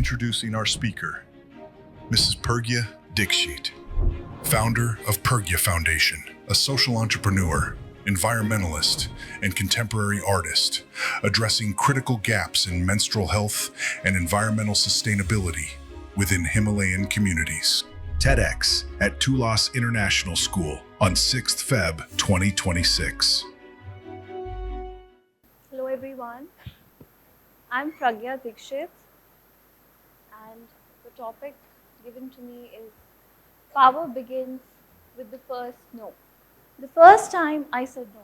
Introducing our speaker, Mrs. Pragya Dixit, founder of Pragya Foundation, a social entrepreneur, environmentalist, and contemporary artist, addressing critical gaps in menstrual health and environmental sustainability within Himalayan communities. TEDx at Tulas International School on 6th Feb 2026. Hello everyone, I'm Pragya Dixit and the topic given to me is Power Begins with the First No. The first time I said no,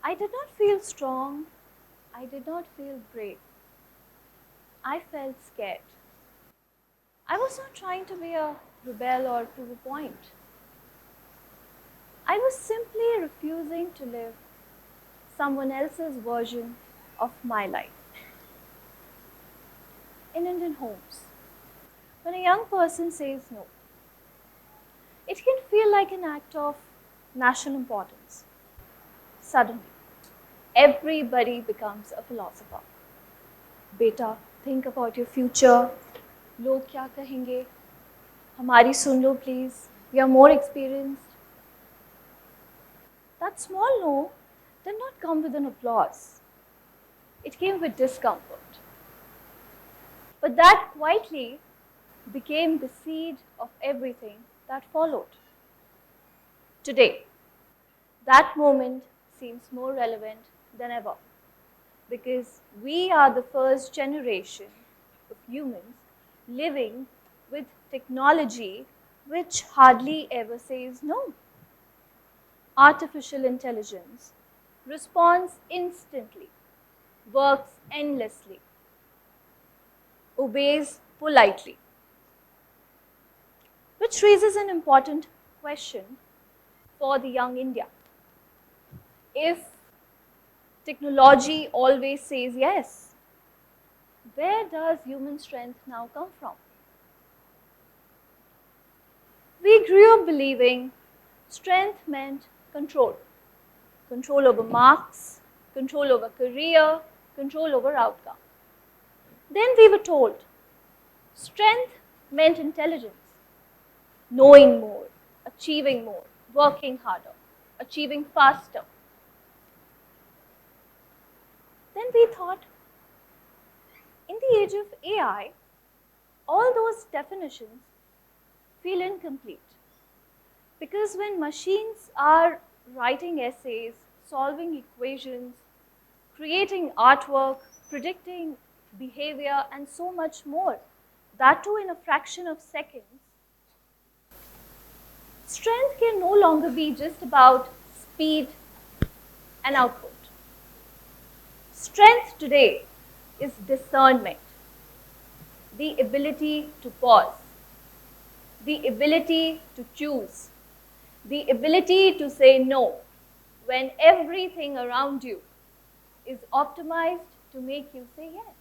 I did not feel strong, I did not feel brave. I felt scared. I was not trying to be a rebel or prove a point. I was simply refusing to live someone else's version of my life. In Indian homes, when a young person says no, it can feel like an act of national importance. Suddenly, everybody becomes a philosopher. Beta, think about your future. Log kya kahenge? Hamari sun lo please. We are more experienced. That small no did not come with an applause. It came with discomfort. But that quietly became the seed of everything that followed. Today, that moment seems more relevant than ever because we are the first generation of humans living with technology which hardly ever says no. Artificial intelligence responds instantly, works endlessly, obeys politely. Which raises an important question for the young India. If technology always says yes, where does human strength now come from? We grew up believing strength meant control. Control over marks, control over career, control over outcome. Then we were told strength meant intelligence. Knowing more, achieving more, working harder, achieving faster. Then we thought, in the age of AI, all those definitions feel incomplete. Because when machines are writing essays, solving equations, creating artwork, predicting behavior, and so much more, that too in a fraction of seconds, strength can no longer be just about speed and output. Strength today is discernment, the ability to pause, the ability to choose, the ability to say no when everything around you is optimized to make you say yes.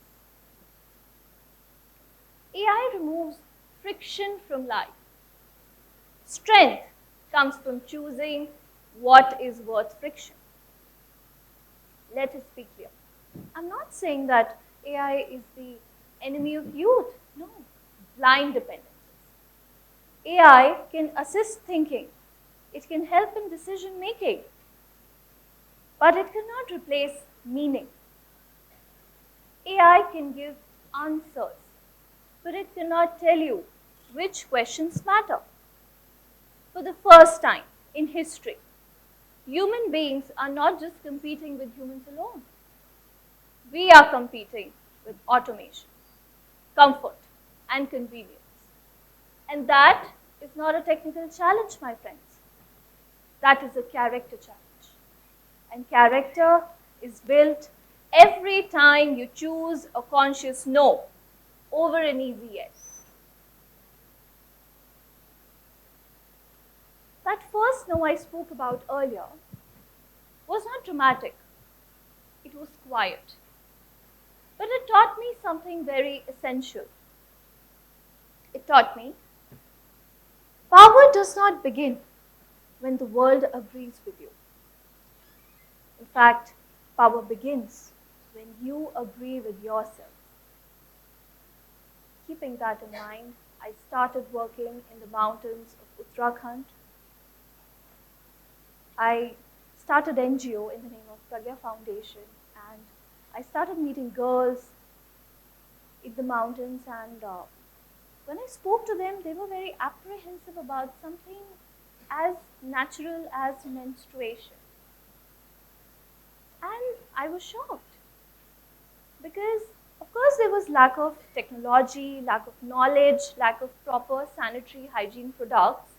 AI removes friction from life. Strength comes from choosing what is worth friction. Let us be clear. I'm not saying that AI is the enemy of youth. No, blind dependencies. AI can assist thinking. It can help in decision making. But it cannot replace meaning. AI can give answers, but it cannot tell you which questions matter. For the first time in history, human beings are not just competing with humans alone. We are competing with automation, comfort, and convenience. And that is not a technical challenge, my friends. That is a character challenge. And character is built every time you choose a conscious no over an easy yes. That first no I spoke about earlier was not dramatic. It was quiet. But it taught me something very essential. It taught me power does not begin when the world agrees with you. In fact, power begins when you agree with yourself. keeping that in mind, I started working in the mountains of Uttarakhand. I started NGO in the name of Pragya Foundation, and I started meeting girls in the mountains. And when I spoke to them, they were very apprehensive about something as natural as menstruation. And I was shocked because, of course, there was lack of technology, lack of knowledge, lack of proper sanitary hygiene products,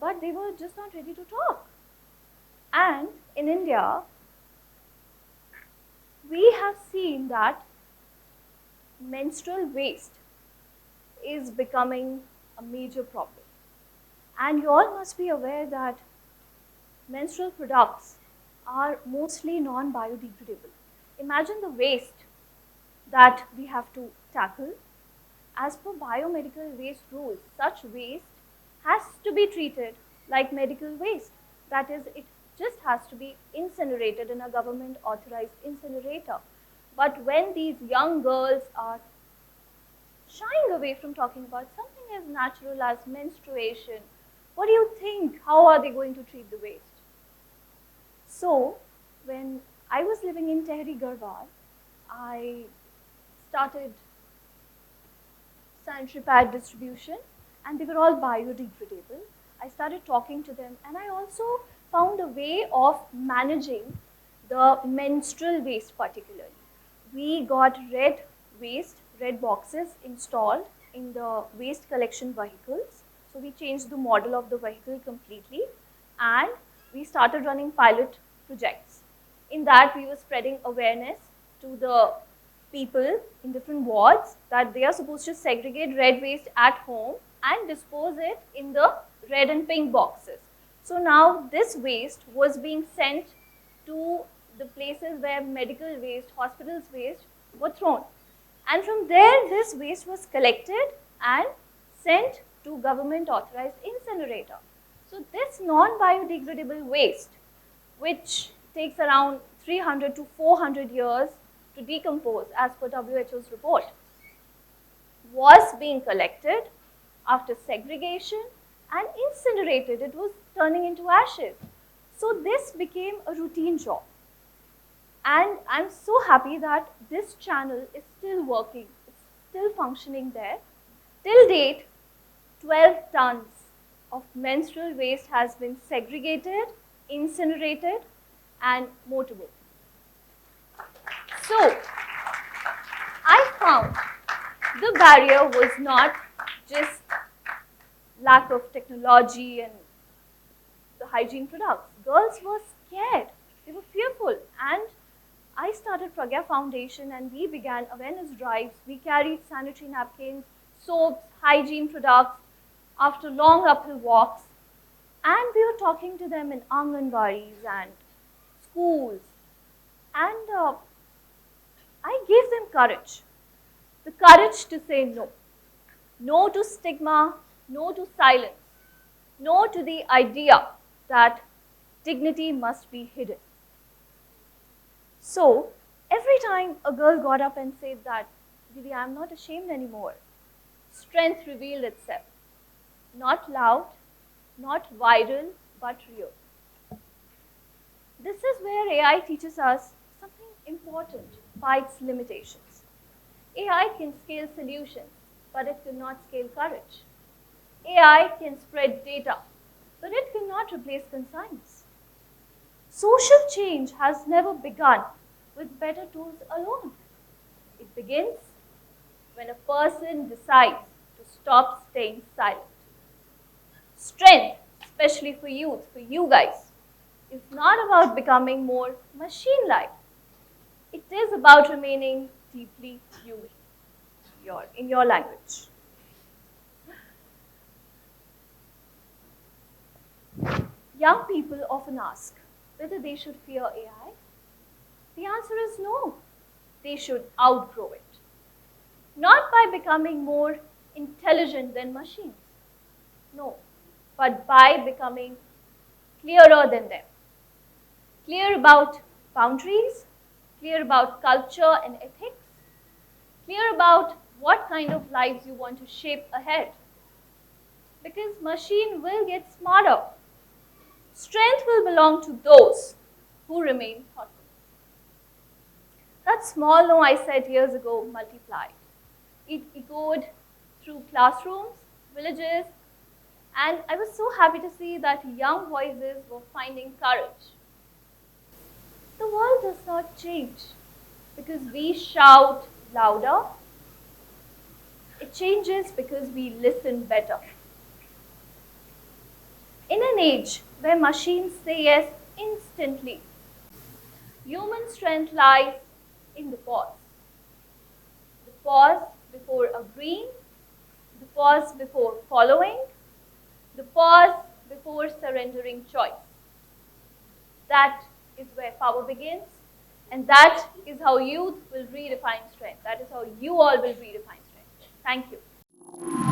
but they were just not ready to talk. And in India, we have seen that menstrual waste is becoming a major problem. And you all must be aware that menstrual products are mostly non-biodegradable. Imagine the waste that we have to tackle. As per biomedical waste rules, such waste has to be treated like medical waste. That is, it just has to be incinerated in a government authorized incinerator. But when these young girls are shying away from talking about something as natural as menstruation, what do you think? How are they going to treat the waste? So, when I was living in Tehri Garhwal, I started sanitary pad distribution, and they were all biodegradable. I started talking to them, and I also found a way of managing the menstrual waste particularly. We got red boxes installed in the waste collection vehicles. So we changed the model of the vehicle completely, and we started running pilot projects. In that, we were spreading awareness to the people in different wards that they are supposed to segregate red waste at home and dispose it in the red and pink boxes. So now this waste was being sent to the places where medical waste, hospitals waste were thrown. And from there, this waste was collected and sent to government authorized incinerator. So this non-biodegradable waste, which takes around 300 to 400 years to decompose as per WHO's report, was being collected after segregation and incinerated. It was turning into ashes. So this became a routine job. And I'm so happy that this channel is still working, it's still functioning there. Till date, 12 tons of menstrual waste has been segregated, incinerated, and motorable. So, I found the barrier was not just lack of technology and the hygiene products. Girls were scared, they were fearful, and I started Pragya Foundation, and we began awareness drives. We carried sanitary napkins, soaps, hygiene products after long uphill walks, and we were talking to them in Anganwadis and schools, and I gave them courage. The courage to say no. No to stigma, no to silence, no to the idea that dignity must be hidden. So, every time a girl got up and said that, Didi, I'm not ashamed anymore, strength revealed itself. Not loud, not viral, but real. This is where AI teaches us something important by its limitations. AI can scale solutions, but it cannot scale courage. AI can spread data, but it cannot replace conscience. Social change has never begun with better tools alone. It begins when a person decides to stop staying silent. Strength, especially for youth, for you guys, is not about becoming more machine-like. It is about remaining deeply human, in your language. Young people often ask whether they should fear AI. The answer is no. They should outgrow it. Not by becoming more intelligent than machines. No, but by becoming clearer than them. Clear about boundaries, clear about culture and ethics, clear about what kind of lives you want to shape ahead. Because machine will get smarter. Strength will belong to those who remain thoughtful. That small no I said years ago multiplied. It echoed through classrooms, villages, and I was so happy to see that young voices were finding courage. The world does not change because we shout louder. It changes because we listen better. In an age where machines say yes instantly, human strength lies in the pause. The pause before agreeing, the pause before following, the pause before surrendering choice. That is where power begins, and that is how youth will redefine strength. That is how you all will redefine strength. Thank you.